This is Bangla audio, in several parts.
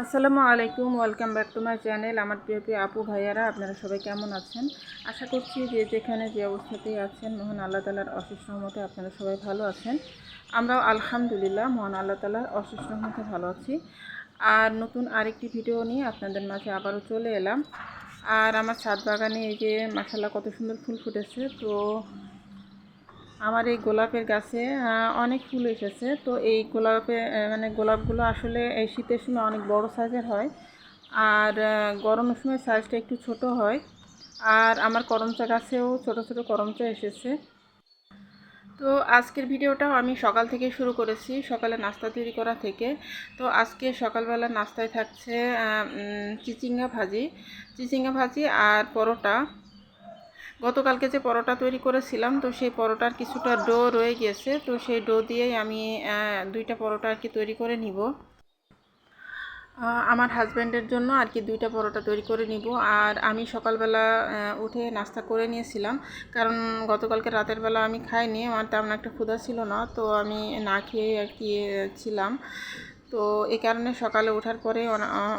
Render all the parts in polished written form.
আসসালামু আলাইকুম, welcome back to my channel. আমার প্রিয় প্রিয় আপু ভাইয়ারা, আপনারা সবাই কেমন আছেন? আশা করছি যে যেখানে যে অবস্থাতেই আছেন, মহান আল্লাহ তাআলার অশেষ রহমতে আপনারা সবাই ভালো আছেন। আমরাও আলহামদুলিল্লাহ মহান আল্লাহ তাআলার অশেষ রহমতে ভালো আছি। আর নতুন আরেকটি ভিডিও নিয়ে আপনাদের মাঝে আবারও চলে এলাম। আর আমার ছাদ বাগানে এই যে মাশাআল্লাহ কত সুন্দর ফুল ফুটেছে। তো আমার এই গোলাপের গাছে অনেক ফুল এসেছে। তো এই গোলাপগুলো আসলে এই শীতের সময় অনেক বড় সাইজের হয়, আর গরমের সময় সাইজটা একটু ছোট হয়। আর আমার করমচা গাছেও ছোট ছোট করমচা এসেছে। তো আজকের ভিডিওটাও আমি সকাল থেকে শুরু করেছি, সকালে নাস্তা তৈরি করা থেকে। তো আজকে সকালবেলা নাস্তায় থাকছে চিচিঙ্গা ভাজি আর পরোটা। গতকালকে যে পরোটা তৈরি করেছিলাম, তো সেই পরোটার কিছুটা ডো রয়ে গিয়েছে। তো সেই ডো দিয়েই আমি দুইটা পরোটা আর কি তৈরি করে নিব। আমার হাজব্যান্ডের জন্য আর কি দুইটা পরোটা তৈরি করে নিব। আর আমি সকালবেলা উঠে নাস্তা করে নিয়েছিলাম, কারণ গতকালকে রাতের বেলা আমি খাইনি, আমার তেমন একটা ক্ষুধা ছিল না। তো আমি না খেয়ে আর কি ছিলাম। তো এই কারণে সকালে ওঠার পরে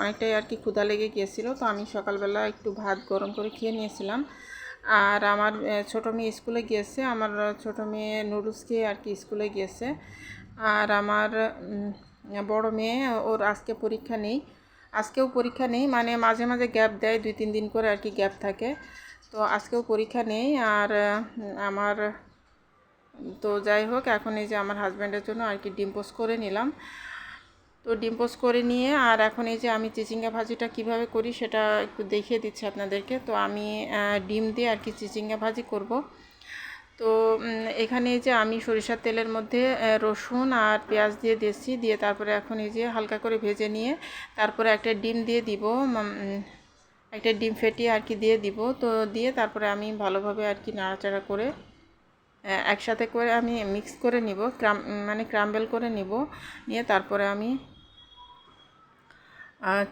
অনেকটাই আর কি ক্ষুধা লেগে গিয়েছিল। তো আমি সকালবেলা একটু ভাত গরম করে খেয়ে নিয়েছিলাম। আর আমার ছোটো মেয়ে স্কুলে গিয়েছে, আমার ছোটো মেয়ে নুডলস খেয়ে আর কি স্কুলে গিয়েছে। আর আমার বড় মেয়ে, ওর আজকেও পরীক্ষা নেই, মানে মাঝে মাঝে গ্যাপ দেয়, 2-3 দিন করে আর কি গ্যাপ থাকে। তো আজকেও পরীক্ষা নেই। আর আমার তো যাই হোক, এখন এই যে আমার হাজব্যান্ডের জন্য আর কি ডিম পোস্ট করে নিলাম। তো ডিম পোস্ট করে নিয়ে আর এখন এই যে আমি চিচিঙ্গা ভাজিটা কিভাবে করি সেটা একটু দেখিয়ে দিচ্ছি আপনাদেরকে। তো আমি ডিম দিয়ে আর কি চিচিঙ্গা ভাজি করব। তো এখানে এই যে আমি সরিষার তেলের মধ্যে রসুন আর পেঁয়াজ দিয়ে দিয়েছি, দিয়ে তারপরে এখন এই যে হালকা করে ভেজে নিয়ে তারপরে একটা ডিম দিয়ে দিব, একটা ডিম ফেটিয়ে আর কি দিয়ে দিব। তো দিয়ে তারপরে আমি ভালোভাবে আর কি নাড়াচাড়া করে একসাথে করে আমি মিক্স করে নিব, ক্রাম্বেল করে নিয়ে তারপরে আমি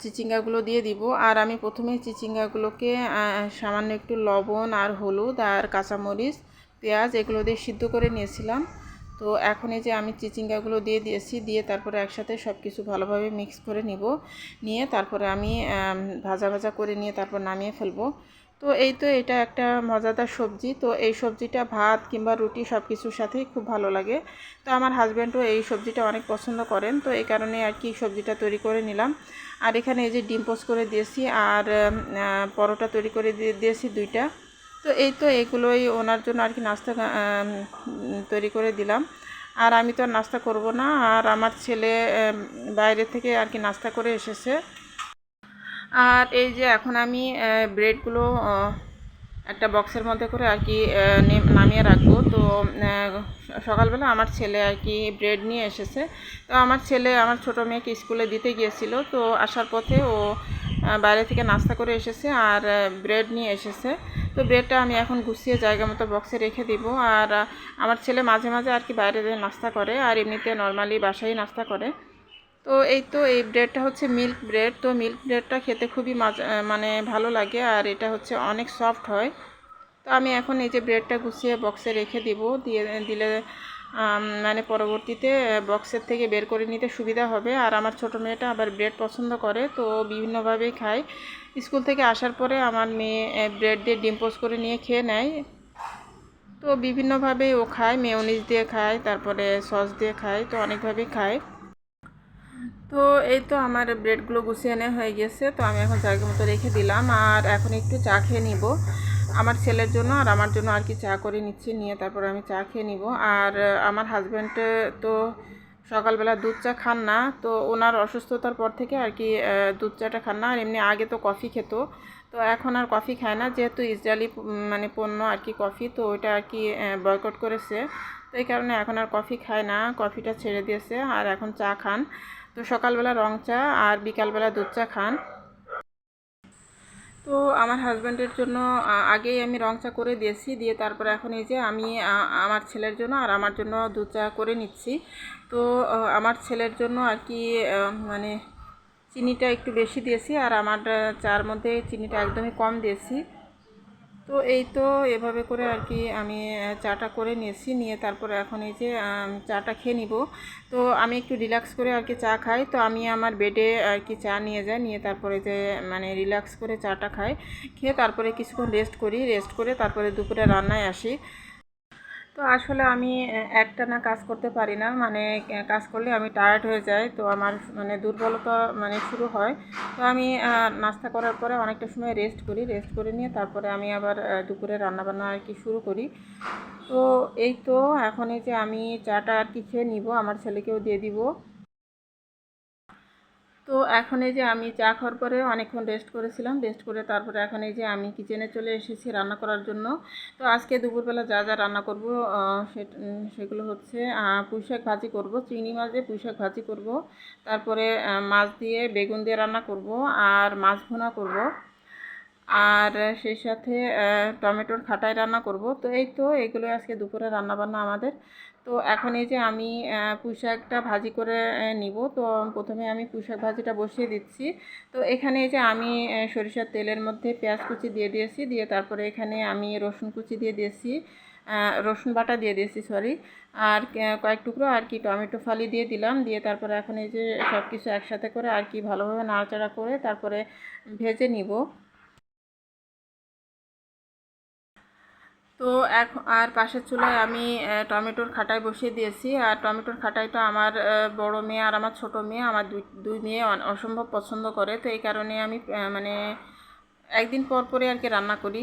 চিচিঙ্গাগুলো দিয়ে দিব। আর আমি প্রথমে চিচিঙ্গাগুলোকে সামান্য একটু লবণ আর হলুদ আর কাঁচামরিচ পেঁয়াজ এগুলো দিয়ে সিদ্ধ করে নিয়েছিলাম। তো এখন এই যে আমি চিচিঙ্গাগুলো দিয়ে দিয়েছি, দিয়ে তারপরে একসাথে সব কিছু ভালোভাবে মিক্স করে নিয়ে তারপরে আমি ভাজা ভাজা করে নিয়ে তারপর নামিয়ে ফেলবো। তো এটা একটা মজাদার সবজি। তো এই সবজিটা ভাত কিংবা রুটি সব কিছুর সাথেই খুব ভালো লাগে। তো আমার হাজব্যান্ডও এই সবজিটা অনেক পছন্দ করেন। তো এই কারণে আর কি সবজিটা তৈরি করে নিলাম। আর এখানে এই যে ডিম পোস্ট করে দিয়েছি, আর পরোটা তৈরি করে দিয়েছি দুইটা। তো এগুলোই ওনার জন্য আর কি নাস্তা তৈরি করে দিলাম। আর আমি তো আর নাস্তা করব না, আর আমার ছেলে বাইরে থেকে আর কি নাস্তা করে এসেছে। আর এই যে এখন আমি ব্রেডগুলো একটা বক্সের মধ্যে করে আর কি নামিয়ে রাখবো। তো সকালবেলা আমার ছেলে আর কি ব্রেড নিয়ে এসেছে। তো আমার ছোটো মেয়েকে স্কুলে দিতে গিয়েছিল, তো আসার পথে ও বাইরে থেকে নাস্তা করে এসেছে আর ব্রেড নিয়ে এসেছে। তো ব্রেডটা আমি এখন গুছিয়ে জায়গা মতো বক্সে রেখে দিব। আর আমার ছেলে মাঝে মাঝে আর কি বাইরে নাস্তা করে, আর এমনিতে নর্মালি বাসায় নাস্তা করে। তো এই ব্রেডটা হচ্ছে মিল্ক ব্রেড। তো মিল্ক ব্রেডটা খেতে খুবই মানে ভালো লাগে, আর এটা হচ্ছে অনেক সফট হয়। তো আমি এখন এই যে ব্রেডটা গুছিয়ে বক্সে রেখে দিলে মানে পরবর্তীতে বক্সের থেকে বের করে নিতে সুবিধা হবে। আর আমার ছোটো মেয়েটা আবার ব্রেড পছন্দ করে, তো বিভিন্নভাবেই খায়। স্কুল থেকে আসার পরে আমার মেয়ে ব্রেড দিয়ে ডিম পোস্ট করে নিয়ে খেয়ে নেয়। তো বিভিন্নভাবেই ও খায়, মেয়োনিজ দিয়ে খায়, তারপরে সস দিয়ে খায়, তো অনেকভাবেই খায়। তো তো আমার ব্রেডগুলো গুছিয়ে নেওয়া হয়ে গেছে। তো আমি এখন জায়গা মতো রেখে দিলাম, আর এখন একটু চা খেয়ে নিব আমার ছেলের জন্য আর আমার জন্য আর কি চা করে নিচ্ছি, নিয়ে তারপর আমি চা খেয়ে নিব। আর আমার হাজব্যান্ড তো সকালবেলা দুধ চা খান না, তো ওনার অসুস্থতার পর থেকে আর কি দুধ চাটা খান না। আর এমনি আগে তো কফি খেত, তো এখন আর কফি খায় না, যেহেতু ইসরায়েলি মানে পণ্য আর কি কফি, তো ওইটা আর কি বয়কট করেছে। তো এই কারণে এখন আর কফি খায় না, কফিটা ছেড়ে দিয়েছে, আর এখন চা খান। তো সকালবেলা রং চা আর বিকালবেলা দুধ চা খান। তো আমার হাজব্যান্ডের জন্য আগেই আমি রং চা করে দিয়েছি, দিয়ে তারপরে এখন এই যে আমি আমার ছেলের জন্য আর আমার জন্য দুধ চা করে নিচ্ছি। তো আমার ছেলের জন্য আর কি মানে চিনিটা একটু বেশি দিয়েছি, আর আমার চার মধ্যে চিনিটা একদমই কম দিয়েছি। তো এই তো এভাবে করে আর কি আমি চাটা করে নিয়েছি, নিয়ে তারপরে এখন এই যে চাটা খেয়ে নিব। তো আমি একটু রিল্যাক্স করে আর কি চা খাই। তো আমি আমার বেডে আর কি চা নিয়ে যাই, নিয়ে তারপরে যে মানে রিল্যাক্স করে চাটা খাই, খেয়ে তারপরে কিছুক্ষণ রেস্ট করি, রেস্ট করে তারপরে দুপুরে রান্নায় আসি। তো আসলে আমি একটানা কাজ করতে পারি না, মানে কাজ করলে আমি টায়ার্ড হয়ে যাই, তো আমার মানে দুর্বলতা মানে শুরু হয়। তো আমি নাস্তা করার পরে অনেকটা সময় রেস্ট করি, রেস্ট করে নিয়ে তারপরে আমি আবার দুপুরে রান্নাবান্না আর কি শুরু করি। তো এই তো এখন এই যে আমি চাটা আর কি খেয়ে নিব, আমার ছেলেকেও দিয়ে দিব। তো এখন এই যে আমি চা খাওয়ার পরে অনেকক্ষণ রেস্ট করেছিলাম, রেস্ট করে তারপরে এখন এই যে আমি কিচেনে চলে এসেছি রান্না করার জন্য। তো আজকে দুপুরবেলা যা যা রান্না করব সেগুলো হচ্ছে পুঁই শাক ভাজি করব, চিংড়ি মাছ দিয়ে পুঁই শাক ভাজি করব, তারপরে মাছ দিয়ে বেগুন দিয়ে রান্না করব, আর মাছ ভুনা করব, আর সেই সাথে টমেটোর খাটাই রান্না করব। তো এই তো এগুলো আজকে দুপুরে রান্নাবান্না আমাদের। তো এখন এই যে আমি পুঁই শাকটা ভাজি করে নিব। তো প্রথমে আমি পুঁই শাক ভাজিটা বসিয়ে দিচ্ছি। তো এখানে এই যে আমি সরিষার তেলের মধ্যে পেঁয়াজ কুচি দিয়ে দিয়েছি, দিয়ে তারপরে এখানে আমি রসুন কুচি দিয়ে দিয়েছি, রসুন বাটা দিয়ে দিয়েছি সরি, আর কয়েক টুকরো আর কি টমেটো ফালি দিয়ে দিলাম, দিয়ে তারপরে এখন এই যে সব কিছু একসাথে করে আর কি ভালোভাবে নাড়াচাড়া করে তারপরে ভেজে নিব। তো এখন আর পাশের চুলায় আমি টমেটোর খাটাই বসিয়ে দিয়েছি। আর টমেটোর খাটাইটা আমার বড় মেয়ে আর আমার ছোট মেয়ে, আমার দুই দুই মেয়ে অসম্ভব পছন্দ করে। তো এই কারণে আমি মানে একদিন পর পরে আর কি রান্না করি।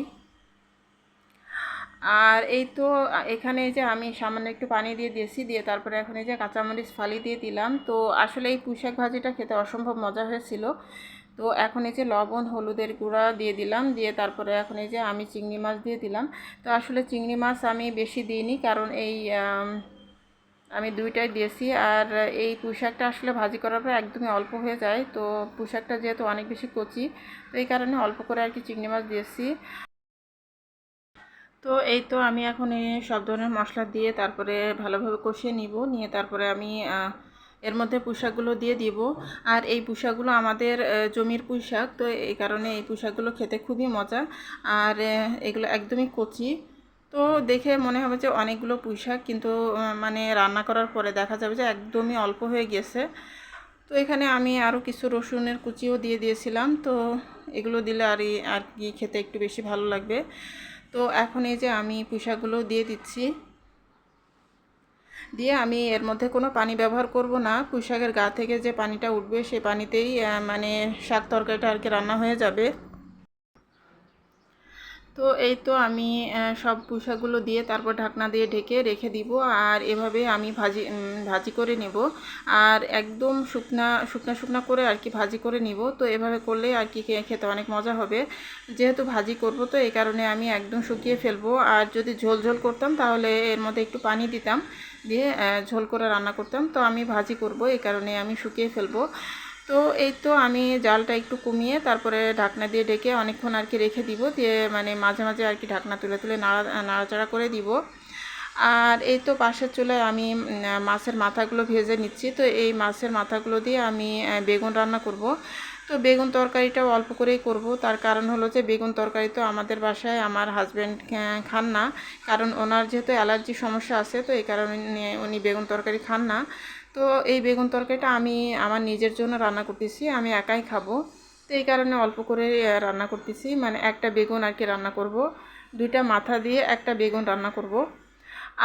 আর এই তো এখানে এই যে আমি সামান্য একটু পানি দিয়ে দিয়েছি, দিয়ে তারপরে এখন এই যে কাঁচামরিচ ফালি দিয়ে দিলাম। তো আসলে এই পুঁই শাক ভাজিটা খেতে অসম্ভব মজা হয়েছিল। তো এখন এই যে লবণ হলুদের গুঁড়া দিয়ে দিলাম, দিয়ে তারপরে এখন এই যে আমি চিংড়ি মাছ দিয়ে দিলাম। তো আসলে চিংড়ি মাছ আমি বেশি দিইনি, কারণ এই আমি দুইটাই দিয়েছি। আর এই পুঁই শাকটা আসলে ভাজি করার পর একদমই অল্প হয়ে যায়, তো পুঁই শাকটা যেহেতু অনেক বেশি কচি, তো এই কারণে অল্প করে আর কি চিংড়ি মাছ দিয়েছি। তো এই তো আমি এখন এই সব ধরনের মশলা দিয়ে তারপরে ভালোভাবে কষিয়ে নিব, নিয়ে তারপরে আমি এর মধ্যে পুঁই শাকগুলো দিয়ে দিব। আর এই পুঁই শাকগুলো আমাদের জমির পুঁই শাক, তো এই কারণে এই পুঁই শাকগুলো খেতে খুবই মজা। আর এগুলো একদমই কচি, তো দেখে মনে হবে যে অনেকগুলো পুঁই শাক, কিন্তু মানে রান্না করার পরে দেখা যাবে যে একদমই অল্প হয়ে গেছে। তো এখানে আমি আরও কিছু রসুনের কুচিও দিয়ে দিয়েছিলাম, তো এগুলো দিলে আর কি খেতে একটু বেশি ভালো লাগবে। তো এখন এই যে আমি পুঁই শাকগুলো দিয়ে দিচ্ছি, দিয়ে আমি এর মধ্যে কোনো পানি ব্যবহার করব না। পুঁই শাকের গা থেকে যে পানিটা উঠবে সেই পানিতেই মানে শাক তরকারিটা আর কি রান্না হয়ে যাবে। তো এই তো আমি সব পুঁই শাকগুলো দিয়ে তারপর ঢাকনা দিয়ে ঢেকে রেখে দিব। আর এভাবে আমি ভাজি করে নেব। আর একদম শুকনা শুকনা শুকনা করে আর কি ভাজি করে নিব। তো এভাবে করলে আর কি খেতে অনেক মজা হবে। যেহেতু ভাজি করব, তো এই কারণে আমি একদম শুকিয়ে ফেলবো। আর যদি ঝোল ঝোল করতাম তাহলে এর মধ্যে একটু পানি দিতাম, দিয়ে ঝোল করে রান্না করতাম। তো আমি ভাজি করব, এই কারণে আমি শুকিয়ে ফেলবো। তো এই তো আমি জালটা একটু কমিয়ে তারপরে ঢাকনা দিয়ে ঢেকে অনেকক্ষণ আর কি রেখে দিব, দিয়ে মানে মাঝে মাঝে আর কি ঢাকনা তুলে তুলে নাড়াচাড়া করে দিব। আর এই তো পাশের চুলায় আমি মাছের মাথাগুলো ভেজে নিচ্ছি। তো এই মাছের মাথাগুলো দিয়ে আমি বেগুন রান্না করব। তো বেগুন তরকারিটাও অল্প করেই করব, তার কারণ হলো যে বেগুন তরকারি তো আমাদের বাসায় আমার হাজব্যান্ড খান না, কারণ ওনার যেহেতু অ্যালার্জি সমস্যা আছে, তো এই কারণে উনি বেগুন তরকারি খান না। তো এই বেগুন তরকারিটা আমি আমার নিজের জন্য রান্না করতেছি, আমি একাই খাবো। তো এই কারণে অল্প করে রান্না করতেছি, মানে একটা বেগুন আর কি রান্না করব, দুইটা মাথা দিয়ে একটা বেগুন রান্না করব।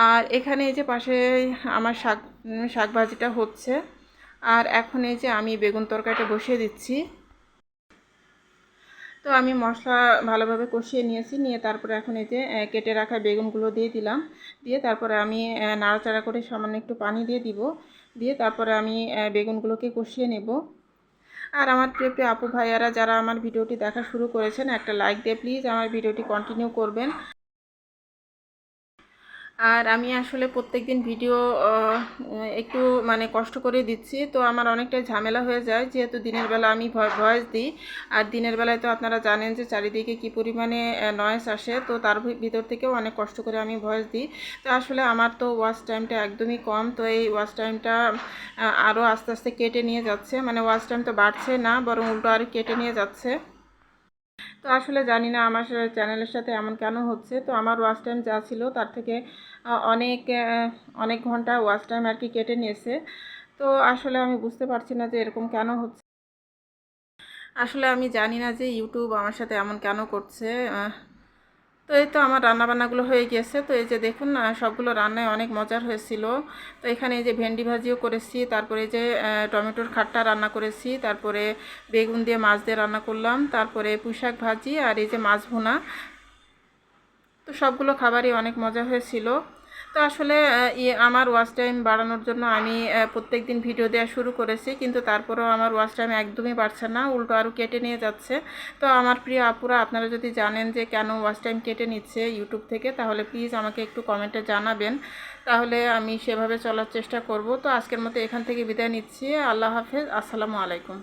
আর এখানে এই যে পাশে আমার শাক ভাজিটা হচ্ছে। আর এখন এই যে আমি বেগুন তরকারিটা বসিয়ে দিচ্ছি। তো আমি মশলা ভালোভাবে কষিয়ে নিয়েছি, নিয়ে তারপরে এখন এই যে কেটে রাখা বেগুনগুলো দিয়ে দিলাম, দিয়ে তারপরে আমি নাড়াচাড়া করে সামান্য একটু পানি দিয়ে দিব, দিয়ে তারপরে আমি বেগুনগুলোকে কষিয়ে নেব। আর আমার প্রিয় প্রিয় আপু ভাইয়ারা যারা আমার ভিডিওটি দেখা শুরু করেছেন, একটা লাইক দিয়ে প্লিজ আমার ভিডিওটি কন্টিনিউ করবেন। আর আমি আসলে প্রত্যেকদিন ভিডিও একটু মানে কষ্ট করে দিচ্ছি, তো আমার অনেকটাই ঝামেলা হয়ে যায়, যেহেতু দিনের বেলা আমি ভয়েস দিই। আর দিনের বেলায় তো আপনারা জানেন যে চারিদিকে কী পরিমাণে নয়েজ আসে, তো তার ভিতর থেকেও অনেক কষ্ট করে আমি ভয়েস দিই। তো আসলে আমার তো ওয়াচ টাইমটা একদমই কম, তো এই ওয়াচ টাইমটা আরও আস্তে আস্তে কেটে নিয়ে যাচ্ছে, মানে ওয়াচ টাইম তো বাড়ছে না, বরং উল্টো আরও কেটে নিয়ে যাচ্ছে। তো আসলে জানি না আমার চ্যানেলের সাথে এমন কেন হচ্ছে। তো আমার ওয়াচ টাইম যা ছিল তার থেকে অনেক অনেক ঘন্টা ওয়াচ টাইম আর কি কেটে নিয়েছে। তো আসলে আমি বুঝতে পারছি না যে এরকম কেন হচ্ছে। আসলে আমি জানি না যে ইউটিউব আমার সাথে এমন কেন করছে। তো এই তো আমার রান্নাবান্নাগুলো হয়ে গেছে। তো এই যে দেখুন না, সবগুলো রান্নায় অনেক মজার হয়েছিল। তো এখানে এই যে ভেন্ডি ভাজিও করেছি, তারপরে এই যে টমেটোর খাট্টা রান্না করেছি, তারপরে বেগুন দিয়ে মাছ দিয়ে রান্না করলাম, তারপরে পুঁইশাক ভাজি আর এই যে মাছ ভুনা। তো সবগুলো খাবারই অনেক মজা হয়েছিল। তো আসলে আমার ওয়াচ টাইম বাড়ানোর জন্য আমি প্রত্যেক দিন ভিডিও দেওয়া শুরু করেছি, কিন্তু তারপরেও আমার ওয়াচ টাইম একদমই বাড়ছে না, উল্টো আরও কেটে নিয়ে যাচ্ছে। তো আমার প্রিয় আপুরা, আপনারা যদি জানেন যে কেন ওয়াচ টাইম কেটে নিচ্ছে ইউটিউব থেকে, তাহলে প্লিজ আমাকে একটু কমেন্টে জানাবেন, তাহলে আমি সেভাবে চলার চেষ্টা করব। তো আজকের মতো এখান থেকে বিদায় নিচ্ছি। আল্লাহ হাফেজ, আসসালামু আলাইকুম।